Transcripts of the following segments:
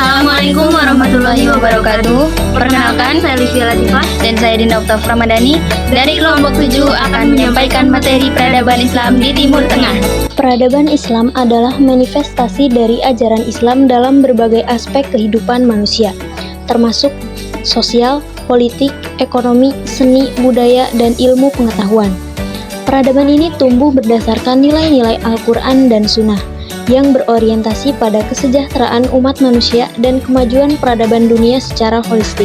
Assalamualaikum warahmatullahi wabarakatuh. Perkenalkan, saya Livia Latifah Dan saya Dinda Oktaf Ramadhani. dari kelompok 7 akan menyampaikan materi peradaban Islam di Timur Tengah. Peradaban Islam adalah manifestasi dari ajaran Islam dalam berbagai aspek kehidupan manusia, termasuk sosial, politik, ekonomi, seni, budaya, dan ilmu pengetahuan. Peradaban ini tumbuh berdasarkan nilai-nilai Al-Quran dan Sunnah, yang berorientasi pada kesejahteraan umat manusia dan kemajuan peradaban dunia secara holistik.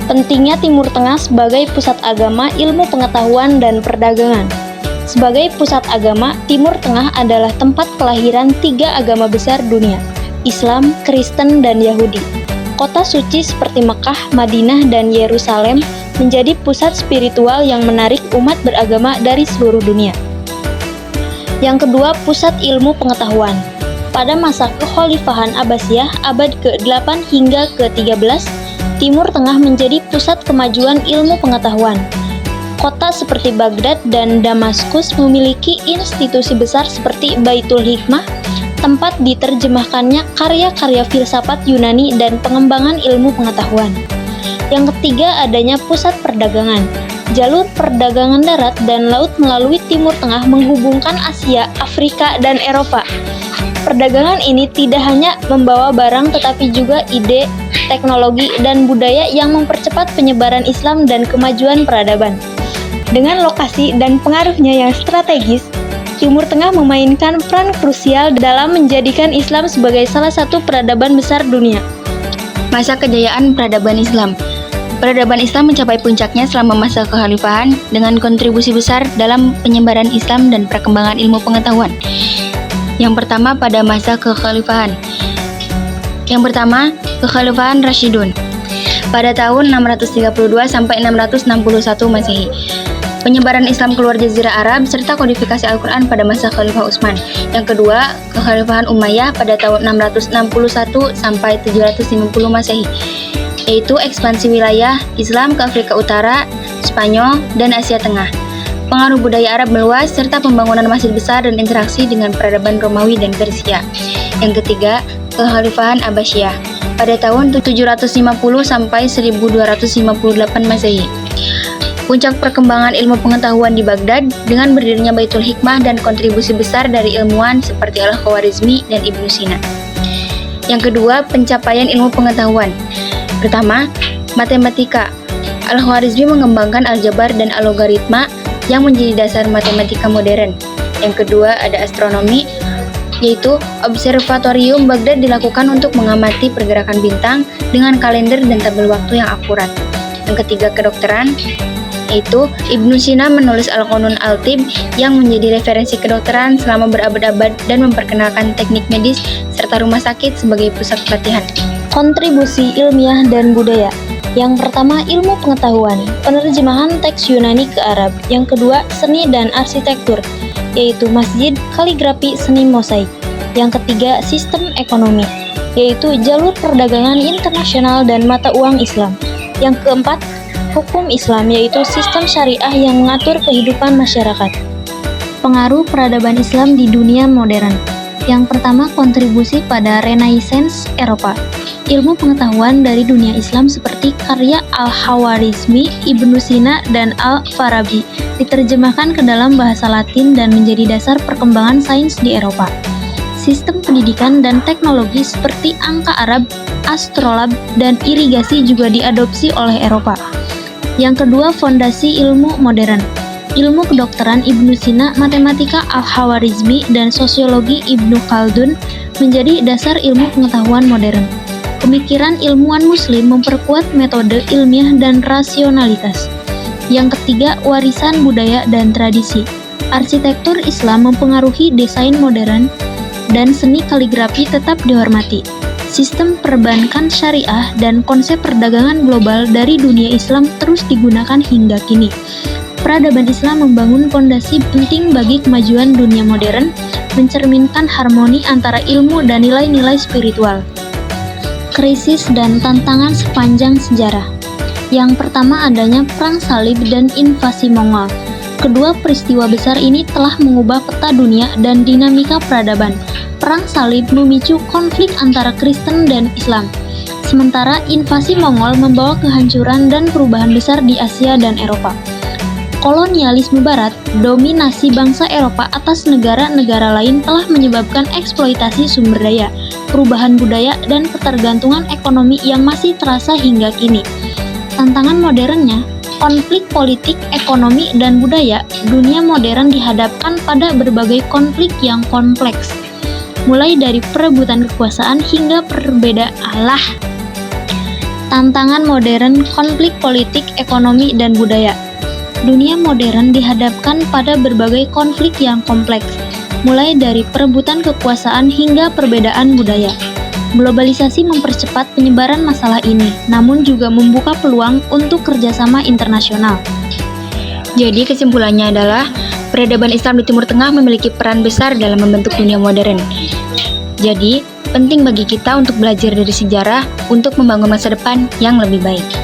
Pentingnya Timur Tengah sebagai pusat agama, ilmu pengetahuan, dan perdagangan. Sebagai pusat agama, Timur Tengah adalah tempat kelahiran 3 agama besar dunia, Islam, Kristen, dan Yahudi. Kota suci seperti Mekah, Madinah, dan Yerusalem menjadi pusat spiritual yang menarik umat beragama dari seluruh dunia. Yang kedua, pusat ilmu pengetahuan. Pada masa Kekhalifahan Abbasiyah abad ke-8 hingga ke-13, Timur Tengah menjadi pusat kemajuan ilmu pengetahuan. Kota seperti Baghdad dan Damaskus memiliki institusi besar seperti Baitul Hikmah, tempat diterjemahkannya karya-karya filsafat Yunani dan pengembangan ilmu pengetahuan. Yang ketiga, adanya pusat perdagangan. Jalur perdagangan darat dan laut melalui Timur Tengah menghubungkan Asia, Afrika, dan Eropa. Perdagangan ini tidak hanya membawa barang tetapi juga ide, teknologi, dan budaya yang mempercepat penyebaran Islam dan kemajuan peradaban. Dengan lokasi dan pengaruhnya yang strategis, Timur Tengah memainkan peran krusial dalam menjadikan Islam sebagai salah satu peradaban besar dunia. Masa kejayaan peradaban Islam. Peradaban Islam mencapai puncaknya selama masa kekhalifahan dengan kontribusi besar dalam penyebaran Islam dan perkembangan ilmu pengetahuan. Yang pertama, pada masa kekhalifahan. Yang pertama, Kekhalifahan Rasyidun. Pada tahun 632 sampai 661 Masehi. Penyebaran Islam keluar Jazirah Arab serta kodifikasi Al-Quran pada masa Khalifah Utsman. Yang kedua, Kekhalifahan Umayyah pada tahun 661 sampai 750 Masehi, yaitu ekspansi wilayah Islam ke Afrika Utara, Spanyol, dan Asia Tengah. Pengaruh budaya Arab meluas serta pembangunan masjid besar dan interaksi dengan peradaban Romawi dan Persia. Yang ketiga, Kekhalifahan Abbasiyah pada tahun 750 sampai 1258 Masehi. Puncak perkembangan ilmu pengetahuan di Baghdad dengan berdirinya Baitul Hikmah dan kontribusi besar dari ilmuwan seperti Al-Khwarizmi dan Ibnu Sina. Yang kedua, pencapaian ilmu pengetahuan. Pertama, matematika. Al-Khwarizmi mengembangkan aljabar dan algoritma yang menjadi dasar matematika modern. Yang kedua, ada astronomi, yaitu observatorium Baghdad dilakukan untuk mengamati pergerakan bintang dengan kalender dan tabel waktu yang akurat. Yang ketiga, kedokteran, yaitu Ibnu Sina menulis Al-Qanun Al-Tibb yang menjadi referensi kedokteran selama berabad-abad dan memperkenalkan teknik medis serta rumah sakit sebagai pusat pelatihan. Kontribusi ilmiah dan budaya. Yang pertama, ilmu pengetahuan, penerjemahan teks Yunani ke Arab. Yang kedua, seni dan arsitektur, yaitu masjid, kaligrafi, seni mosaik. Yang ketiga, sistem ekonomi, yaitu jalur perdagangan internasional dan mata uang Islam. Yang keempat, hukum Islam, yaitu sistem syariah yang mengatur kehidupan masyarakat. Pengaruh peradaban Islam di dunia modern. Yang pertama, kontribusi pada Renaissance Eropa. Ilmu pengetahuan dari dunia Islam seperti karya Al-Khwarizmi, Ibnu Sina, dan Al-Farabi diterjemahkan ke dalam bahasa Latin dan menjadi dasar perkembangan sains di Eropa. Sistem pendidikan dan teknologi seperti angka Arab, astrolab, dan irigasi juga diadopsi oleh Eropa. Yang kedua, fondasi ilmu modern. Ilmu kedokteran Ibnu Sina, matematika Al-Khwarizmi, dan sosiologi Ibnu Khaldun menjadi dasar ilmu pengetahuan modern. Pemikiran ilmuwan muslim memperkuat metode ilmiah dan rasionalitas. Yang ketiga, warisan budaya dan tradisi. Arsitektur Islam mempengaruhi desain modern dan seni kaligrafi tetap dihormati. Sistem perbankan syariah dan konsep perdagangan global dari dunia Islam terus digunakan hingga kini. Peradaban Islam membangun fondasi penting bagi kemajuan dunia modern, mencerminkan harmoni antara ilmu dan nilai-nilai spiritual. Krisis dan tantangan sepanjang sejarah. Yang pertama, adanya perang salib dan invasi Mongol. Kedua peristiwa besar ini telah mengubah peta dunia dan dinamika peradaban. Perang salib memicu konflik antara Kristen dan Islam. Sementara invasi Mongol membawa kehancuran dan perubahan besar di Asia dan Eropa. Kolonialisme Barat, dominasi bangsa Eropa atas negara-negara lain telah menyebabkan eksploitasi sumber daya, perubahan budaya, dan ketergantungan ekonomi yang masih terasa hingga kini. Tantangan modernnya, konflik politik, ekonomi, dan budaya, dunia modern dihadapkan pada berbagai konflik yang kompleks, mulai dari perebutan kekuasaan hingga Tantangan modern, konflik politik, ekonomi, dan budaya. Dunia modern dihadapkan pada berbagai konflik yang kompleks, mulai dari perebutan kekuasaan hingga perbedaan budaya. Globalisasi mempercepat penyebaran masalah ini, namun juga membuka peluang untuk kerjasama internasional. Jadi kesimpulannya adalah peradaban Islam di Timur Tengah memiliki peran besar dalam membentuk dunia modern. Jadi, penting bagi kita untuk belajar dari sejarah untuk membangun masa depan yang lebih baik.